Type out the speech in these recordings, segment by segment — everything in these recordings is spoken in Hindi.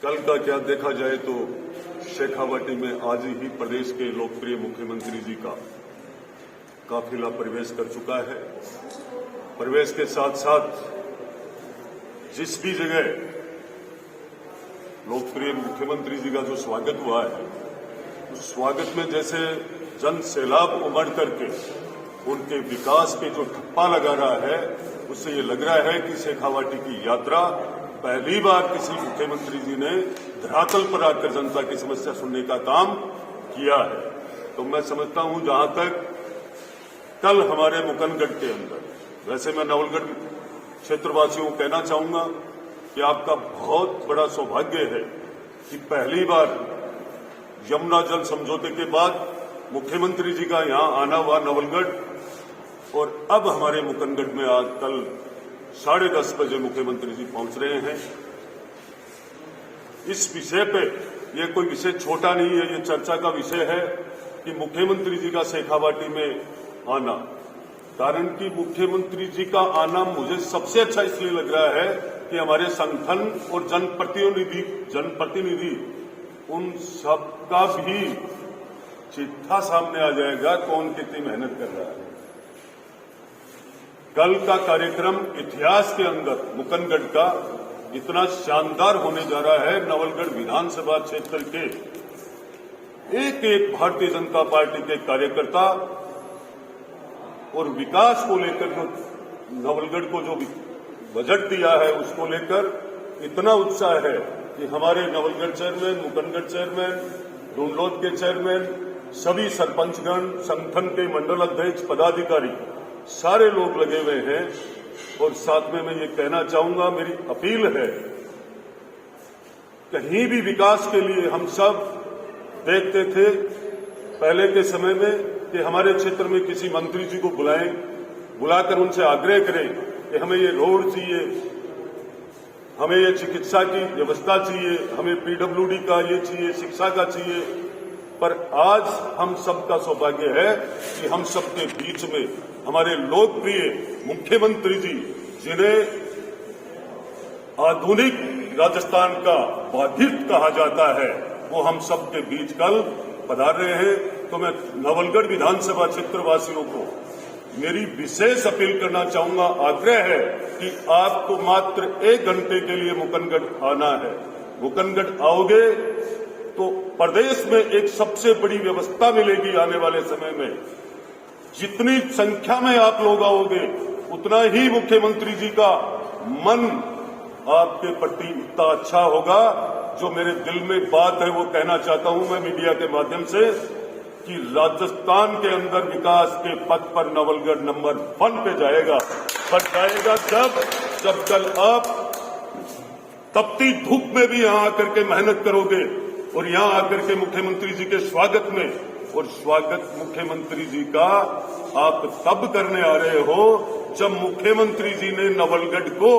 कल का क्या देखा जाए तो शेखावाटी में आज ही प्रदेश के लोकप्रिय मुख्यमंत्री जी का काफिला प्रवेश कर चुका है। प्रवेश के साथ साथ जिस भी जगह लोकप्रिय मुख्यमंत्री जी का जो स्वागत हुआ है, उस स्वागत में जैसे जन सैलाब उमड़ करके उनके विकास पे जो ठप्पा लगा रहा है, उससे ये लग रहा है कि शेखावाटी की यात्रा पहली बार किसी मुख्यमंत्री जी ने धरातल पर आकर जनता की समस्या सुनने का काम किया है। तो मैं समझता हूं जहां तक कल हमारे मुकनगढ़ के अंदर, वैसे मैं नवलगढ़ क्षेत्रवासियों को कहना चाहूंगा कि आपका बहुत बड़ा सौभाग्य है कि पहली बार यमुना जल समझौते के बाद मुख्यमंत्री जी का यहां आना हुआ नवलगढ़, और अब हमारे मुकनगढ़ में आज कल 10:30 बजे मुख्यमंत्री जी पहुंच रहे हैं। इस विषय पे ये कोई विषय छोटा नहीं है, ये चर्चा का विषय है कि मुख्यमंत्री जी का शेखावाटी में आना। कारण कि मुख्यमंत्री जी का आना मुझे सबसे अच्छा इसलिए लग रहा है कि हमारे संगठन और जनप्रतिनिधि उन सबका भी चिट्ठा सामने आ जाएगा, कौन कितनी मेहनत कर रहा है। कल का कार्यक्रम इतिहास के अंदर मुकनगढ़ का इतना शानदार होने जा रहा है। नवलगढ़ विधानसभा क्षेत्र के एक एक भारतीय जनता पार्टी के कार्यकर्ता और विकास को लेकर जो नवलगढ़ को जो बजट दिया है, उसको लेकर इतना उत्साह है कि हमारे नवलगढ़ चेयरमैन, मुकनगढ़ चेयरमैन, डूंडलौद के चेयरमैन, सभी सरपंचगण, संगठन के मंडल अध्यक्ष, पदाधिकारी, सारे लोग लगे हुए हैं। और साथ में मैं ये कहना चाहूंगा, मेरी अपील है, कहीं भी विकास के लिए हम सब देखते थे पहले के समय में कि हमारे क्षेत्र में किसी मंत्री जी को बुलाकर उनसे आग्रह करें कि हमें ये रोड चाहिए, हमें ये चिकित्सा की व्यवस्था चाहिए, हमें पीडब्ल्यूडी का ये चाहिए, शिक्षा का चाहिए। पर आज हम सबका सौभाग्य है कि हम सबके बीच में हमारे लोकप्रिय मुख्यमंत्री जी, जिन्हें आधुनिक राजस्थान का बाधित कहा जाता है, वो हम सबके बीच कल पधार रहे हैं। तो मैं नवलगढ़ विधानसभा क्षेत्रवासियों को मेरी विशेष अपील करना चाहूंगा, आग्रह है कि आपको मात्र 1 घंटे के लिए मुकनगढ़ आना है। मुकनगढ़ आओगे तो प्रदेश में एक सबसे बड़ी व्यवस्था मिलेगी आने वाले समय में। जितनी संख्या में आप लोग आओगे, उतना ही मुख्यमंत्री जी का मन आपके प्रति इतना अच्छा होगा। जो मेरे दिल में बात है वो कहना चाहता हूं मैं मीडिया के माध्यम से कि राजस्थान के अंदर विकास के पथ पर नवलगढ़ नंबर 1 पे जाएगा। पर जाएगा जब कल आप तपती धूप में भी यहां आकर के मेहनत करोगे और यहां आकर के मुख्यमंत्री जी के स्वागत में, और स्वागत मुख्यमंत्री जी का आप तब करने आ रहे हो जब मुख्यमंत्री जी ने नवलगढ़ को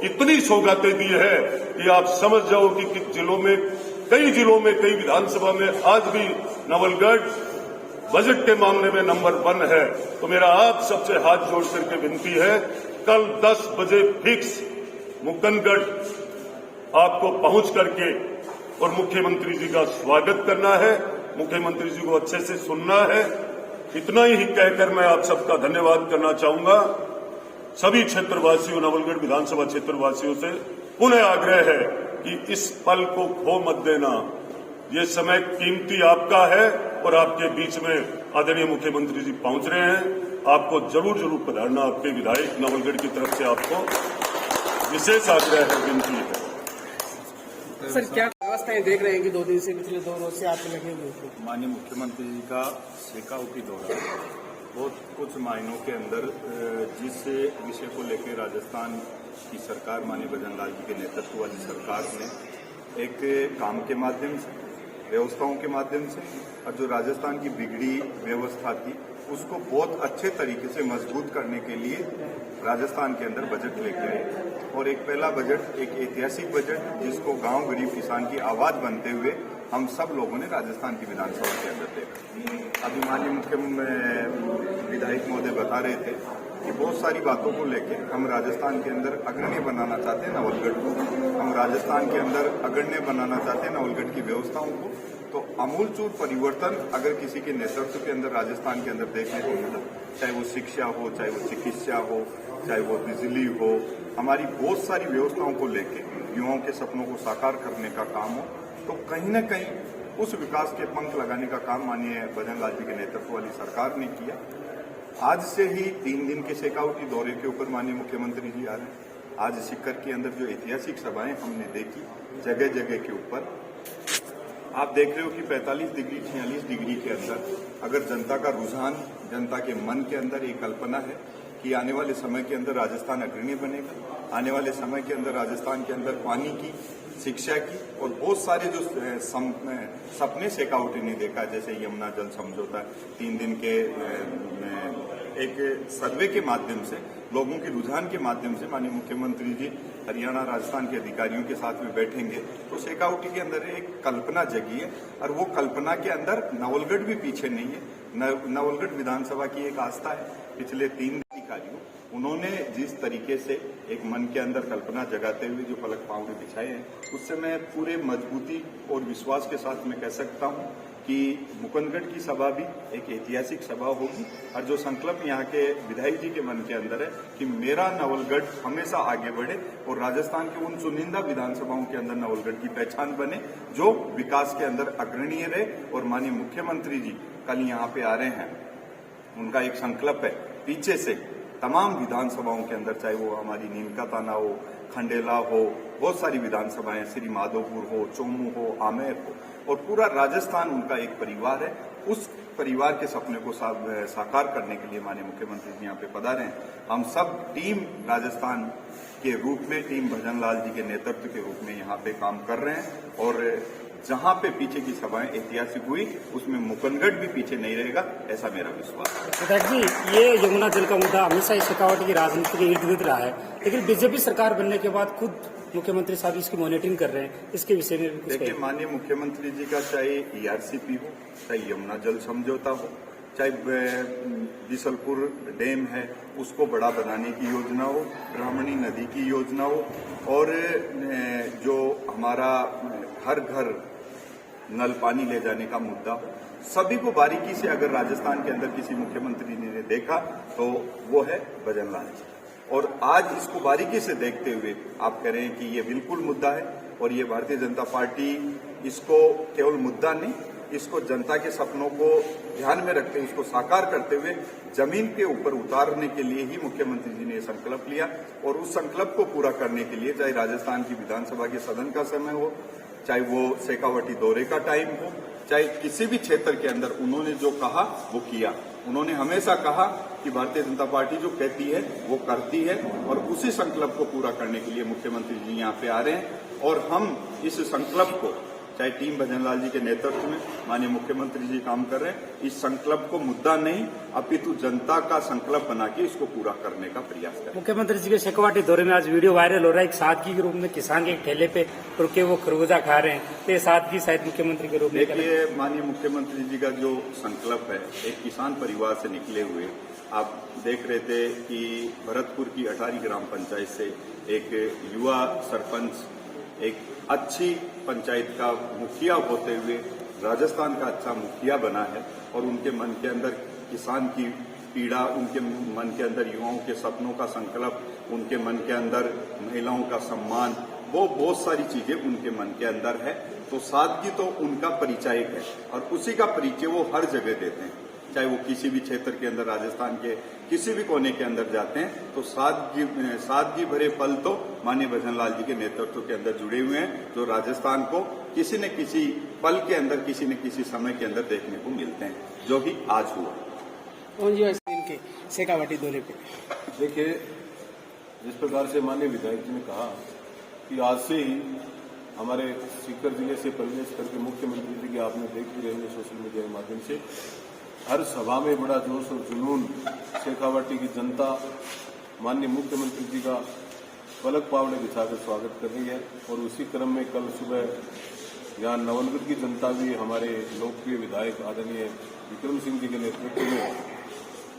इतनी सौगातें दी है कि आप समझ जाओ कि कई जिलों में कई विधानसभा में आज भी नवलगढ़ बजट के मामले में नंबर 1 है। तो मेरा आप सबसे हाथ जोड़ करके विनती है, कल 10 बजे फिक्स मुकनगढ़ आपको पहुंच करके और मुख्यमंत्री जी का स्वागत करना है, मुख्यमंत्री जी को अच्छे से सुनना है। इतना ही कहकर मैं आप सबका धन्यवाद करना चाहूंगा। सभी क्षेत्रवासियों, नवलगढ़ विधानसभा क्षेत्रवासियों से पुनः आग्रह है कि इस पल को खो मत देना। ये समय कीमती आपका है और आपके बीच में आदरणीय मुख्यमंत्री जी पहुंच रहे हैं। आपको जरूर पधारना, आपके विधायक नवलगढ़ की तरफ से आपको विशेष आग्रह है, विनती है। सर, क्या व्यवस्थाएं देख रहे हैं कि 2 दिन से, पिछले 2 रोज से आप लगे हुए थे? माननीय मुख्यमंत्री जी का शेखावाटी दौरा बहुत कुछ मायनों के अंदर जिस विषय को लेकर राजस्थान की सरकार, माननीय भजन लाल जी के नेतृत्व वाली सरकार ने एक काम के माध्यम से, व्यवस्थाओं के माध्यम से, और जो राजस्थान की बिगड़ी व्यवस्था थी उसको बहुत अच्छे तरीके से मजबूत करने के लिए राजस्थान के अंदर बजट लेके आए। और एक पहला बजट, एक ऐतिहासिक बजट जिसको गांव गरीब किसान की आवाज बनते हुए हम सब लोगों ने राजस्थान की विधानसभा के अंदर देखा। अभी माननीय मुख्य विधायक महोदय बता रहे थे कि बहुत सारी बातों को लेकर हम राजस्थान के अंदर अग्रणी बनाना चाहते हैं नवलगढ़ को। हम राजस्थान के अंदर अग्रण्य बनाना चाहते हैं नवलगढ़ की व्यवस्थाओं को, तो आमूलचूल परिवर्तन अगर किसी के नेतृत्व के अंदर राजस्थान के अंदर देखने को मिला, चाहे वो शिक्षा हो, चाहे वो चिकित्सा हो, चाहे वो बिजली हो, हमारी बहुत सारी व्यवस्थाओं को लेके युवाओं के सपनों को साकार करने का काम हो, तो कहीं न कहीं उस विकास के पंख लगाने का काम माननीय भजन लाल जी के नेतृत्व वाली सरकार ने किया। आज से ही 3 दिन के शेखावटी दौरे के ऊपर माननीय मुख्यमंत्री जी आ रहे हैं। आज सीकर के अंदर जो ऐतिहासिक सभाएं हमने देखी जगह जगह के ऊपर, आप देख रहे हो कि 45 डिग्री 46 डिग्री के अंदर अगर जनता का रुझान, जनता के मन के अंदर एक कल्पना है कि आने वाले समय के अंदर राजस्थान अग्रणी बनेगा, आने वाले समय के अंदर राजस्थान के अंदर पानी की, शिक्षा की और बहुत सारे जो सपने शेखावटी ने देखा, जैसे यमुना जल समझौता, 3 दिन के एक सर्वे के माध्यम से, लोगों के रुझान के माध्यम से माननीय मुख्यमंत्री जी हरियाणा राजस्थान के अधिकारियों के साथ में बैठेंगे, तो शेखावटी के अंदर एक कल्पना जगी है और वो कल्पना के अंदर नवलगढ़ भी पीछे नहीं है। नवलगढ़ विधानसभा की एक आस्था है। पिछले 3 अधिकारियों उन्होंने जिस तरीके से एक मन के अंदर कल्पना जगाते हुए जो पलक पावड़े बिछाए हैं, उससे मैं पूरे मजबूती और विश्वास के साथ मैं कह सकता हूं कि मुकुंदगढ़ की सभा भी एक ऐतिहासिक सभा होगी और जो संकल्प यहाँ के विधायक जी के मन के अंदर है कि मेरा नवलगढ़ हमेशा आगे बढ़े और राजस्थान के उन चुनिंदा विधानसभाओं के अंदर नवलगढ़ की पहचान बने जो विकास के अंदर अग्रणीय रहे। और माननीय मुख्यमंत्री जी कल यहाँ पे आ रहे हैं, उनका एक संकल्प है पीछे से तमाम विधानसभाओं के अंदर, चाहे वो हमारी नीमका ताना हो, खंडेला हो, बहुत सारी विधानसभाएं, श्री माधोपुर हो, चोमू हो, आमेर हो, और पूरा राजस्थान उनका एक परिवार है। उस परिवार के सपने को साकार करने के लिए माननीय मुख्यमंत्री जी यहाँ पे पधारे हैं। हम सब टीम राजस्थान के रूप में, टीम भजन लाल जी के नेतृत्व के रूप में यहाँ पे काम कर रहे हैं और जहां पे पीछे की सभाएं ऐतिहासिक हुई उसमें मुकुंदगढ़ भी पीछे नहीं रहेगा, ऐसा मेरा विश्वास है। विधायक जी, ये यमुना जल का मुद्दा हमेशा इस शेखावटी की राजनीति के इर्द गिर्द रहा है, लेकिन बीजेपी सरकार बनने के बाद खुद मुख्यमंत्री साहब इसकी मॉनिटरिंग कर रहे हैं, इसके विषय में भी कुछ देखिए, माननीय मुख्यमंत्री जी का चाहे ERCP हो, चाहे यमुना जल समझौता हो, चाहे बिसलपुर डैम है उसको बड़ा बनाने की योजना हो, ब्राह्मणी नदी की योजना हो, और जो हमारा हर घर नल पानी ले जाने का मुद्दा हो, सभी को बारीकी से अगर राजस्थान के अंदर किसी मुख्यमंत्री ने देखा तो वो है भजन लाल जी। और आज इसको बारीकी से देखते हुए आप कह रहे हैं कि ये बिल्कुल मुद्दा है और ये भारतीय जनता पार्टी इसको केवल मुद्दा नहीं, इसको जनता के सपनों को ध्यान में रखते हुए, इसको साकार करते हुए जमीन के ऊपर उतारने के लिए ही मुख्यमंत्री जी ने संकल्प लिया। और उस संकल्प को पूरा करने के लिए चाहे राजस्थान की विधानसभा के सदन का समय हो, चाहे वो शेखावटी दौरे का टाइम हो, चाहे किसी भी क्षेत्र के अंदर उन्होंने जो कहा वो किया। उन्होंने हमेशा कहा कि भारतीय जनता पार्टी जो कहती है वो करती है और उसी संकल्प को पूरा करने के लिए मुख्यमंत्री जी यहाँ पे आ रहे हैं। और हम इस संकल्प को, चाहे टीम भजन लाल जी के नेतृत्व में माननीय मुख्यमंत्री जी काम कर रहे हैं, इस संकल्प को मुद्दा नहीं अपितु जनता का संकल्प बना के इसको पूरा करने का प्रयास करें। मुख्यमंत्री जी के शेखावटी दौरे में आज वीडियो वायरल हो रहा है, एक सादगी के रूप में किसान के एक ठेले पे रुके वो खरबूजा खा रहे हैं, तो ये सादगी शायद मुख्यमंत्री के रूप में। देखिए, माननीय मुख्यमंत्री जी का जो संकल्प है एक किसान परिवार से निकले हुए, आप देख रहे थे कि भरतपुर की 18 ग्राम पंचायत से एक युवा सरपंच एक अच्छी पंचायत का मुखिया होते हुए राजस्थान का अच्छा मुखिया बना है और उनके मन के अंदर किसान की पीड़ा, उनके मन के अंदर युवाओं के सपनों का संकल्प, उनके मन के अंदर महिलाओं का सम्मान, वो बहुत सारी चीजें उनके मन के अंदर है। तो सादगी तो उनका परिचायक है और उसी का परिचय वो हर जगह देते हैं, चाहे वो किसी भी क्षेत्र के अंदर राजस्थान के किसी भी कोने के अंदर जाते हैं तो सादगी भरे पल तो माननीय भजन लाल जी के नेतृत्व के अंदर जुड़े हुए हैं, जो राजस्थान को किसी न किसी पल के अंदर, किसी न किसी समय के अंदर देखने को मिलते हैं, जो भी आज हुआ। इनके शेखावटी दौरे पे देखिए, जिस प्रकार से माननीय विधायक जी ने कहा कि आज से ही हमारे सीकर जिले से प्रवेश करके मुख्यमंत्री जी के आपने देख भी रहे हैं सोशल मीडिया के माध्यम से, हर सभा में बड़ा जोश और जुनून शेखावटी की जनता माननीय मुख्यमंत्री जी का पलक पावड़े बिछाकर स्वागत कर रही है। और उसी क्रम में कल सुबह यहाँ नवलगढ़ की जनता भी हमारे लोकप्रिय विधायक आदरणीय विक्रम सिंह जी के नेतृत्व में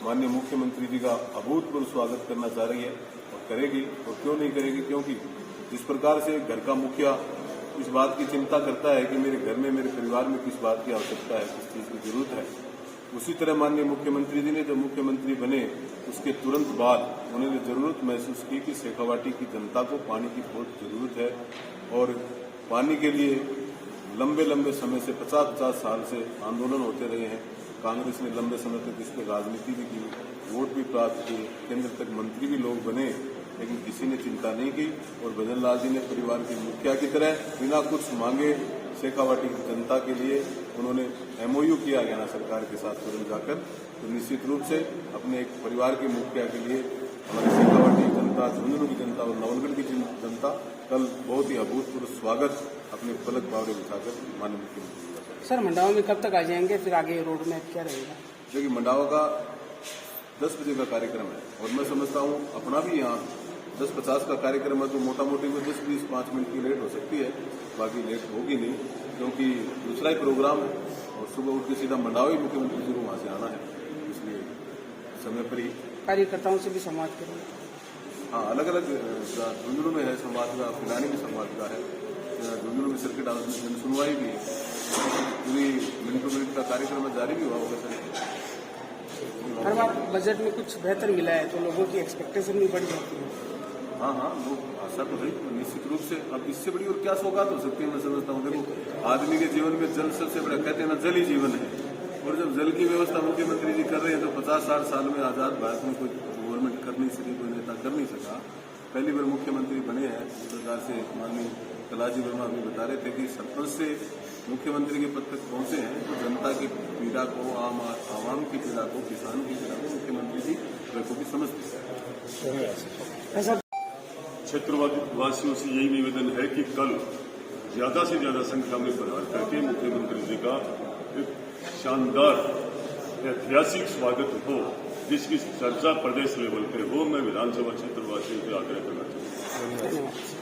माननीय मुख्यमंत्री जी का अभूतपूर्व स्वागत करना चाह रही है और करेगी। और क्यों नहीं करेगी, क्योंकि जिस प्रकार से घर का मुखिया इस बात की चिंता करता है कि मेरे घर में, मेरे परिवार में किस बात की आवश्यकता है, किस चीज़ की जरूरत है, उसी तरह माननीय मुख्यमंत्री जी ने जब मुख्यमंत्री बने उसके तुरंत बाद उन्होंने जरूरत महसूस की कि शेखावाटी की जनता को पानी की बहुत जरूरत है और पानी के लिए लंबे लंबे समय से 50-50 साल से आंदोलन होते रहे हैं। कांग्रेस ने लंबे समय तक इस पर राजनीति भी की, वोट भी प्राप्त किए, केंद्र तक मंत्री भी लोग बने, लेकिन किसी ने चिंता नहीं की और भजन लाल जी ने परिवार के मुखिया की तरह बिना कुछ मांगे शेखावाटी की जनता के लिए उन्होंने MOU किया हरियाणा सरकार के साथ तुरंत जाकर। तो निश्चित रूप से अपने एक परिवार के मुखिया के लिए हमारे शेखावाटी की जनता, झुंझुनू की जनता और नवलगढ़ की जनता कल बहुत ही अभूतपूर्व स्वागत अपने पलक बावड़े बिछाकर माननीय मुख्यमंत्री का। सर मंडावा में कब तक आ जाएंगे, फिर आगे रोड मैप क्या रहेगा? देखिए मंडावा का 10 बजे का कार्यक्रम है और मैं समझता हूँ अपना भी यहाँ 10:50 का कार्यक्रम है, तो मोटा मोटी में 10-20-5 मिनट की लेट हो सकती है, बाकी लेट होगी नहीं क्योंकि दूसरा ही प्रोग्राम है और सुबह उठ के सीधा मंडावा ही मुख्यमंत्री जी को वहाँ से आना है, इसलिए समय पर ही कार्यकर्ताओं से भी संवाद करेंगे। हाँ, अलग अलग झुंझुनू में है संवाद का, फिलहानी में संवाद का है, झुंझुनू में सर्किट हाउस में जन सुनवाई भी है, पूरी मिनट टू मिनट का कार्यक्रम जारी भी हुआ होगा सर। हर बार बजट में कुछ बेहतर मिला है तो लोगों की एक्सपेक्टेशन भी बढ़ जाती है। हाँ हाँ, लोग आशा तो है निश्चित रूप से। अब इससे बड़ी और क्या सौगात हो सकती है, मैं समझता हूँ। देखो आदमी के जीवन में जल सबसे बड़ा, कहते हैं ना जल ही जीवन है, और जब जल की व्यवस्था मुख्यमंत्री जी कर रहे हैं तो 50-60 साल में आजाद भारत में कोई गवर्नमेंट कर नहीं सकी, कोई नेता कर नहीं सका। पहली बार मुख्यमंत्री बने हैं, इस प्रकार से माननीय कलाजी वर्मा भी बता रहे थे कि सरपंच से मुख्यमंत्री के पद तक पहुंचे हैं तो जनता की पीड़ा को, आवाम की पीड़ा को, किसान की पीड़ा को मुख्यमंत्री जी बखूबी समझते हैं। क्षेत्रवासियों से यही निवेदन है कि कल ज्यादा से ज्यादा संख्या में पधार करके मुख्यमंत्री जी का एक शानदार ऐतिहासिक स्वागत हो, जिसकी चर्चा प्रदेश लेवल पे हो। मैं विधानसभा क्षेत्रवासियों से आग्रह करना चाहूँगा।